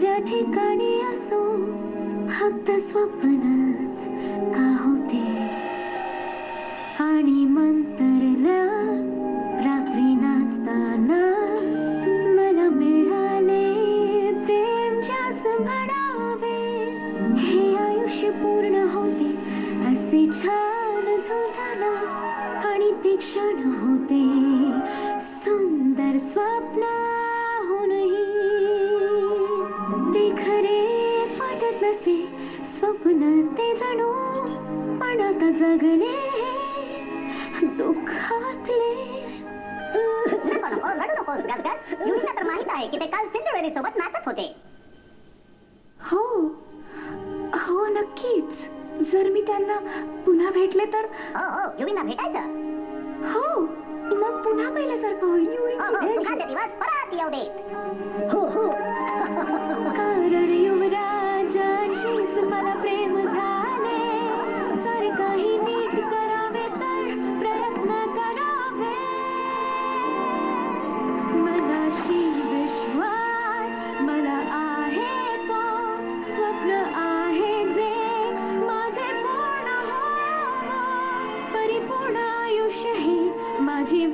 नव्या ठिकाणी असो फक्त स्वप्नच का होते आणि मंतरल्या रात्री नाचताना मला मिळाले प्रेम जास्त म्हणावे हे आयुष्य पूर्ण होते असे छान झुलताना आणि ते क्षण होते सुंदर स्वप्न होऊनही ते खरे वाटत नसे स्वप्न ते जणू पण आता जगणे दुःखातले रडू नकोस गसगस. युवीला तर माहित आहे की ते काल सिंधुडुर्णी सोबत नाचत होते. हो हो नक्कीच. जर मी त्यांना पुन्हा भेटले तर हो युवीला भेटायचं. हो मग पुन्हा पहिल्यासारखं होईल. सुखाचे दिवस परत येऊ दे. कारण युवराजाशीच मला प्रेम झाले सारे काही नीट करावे तर प्रयत्न करावे मनाशी विश्वास मला आहे तो स्वप्न आहे जे माझे पूर्ण हो परिपूर्ण आयुष्य ही माझी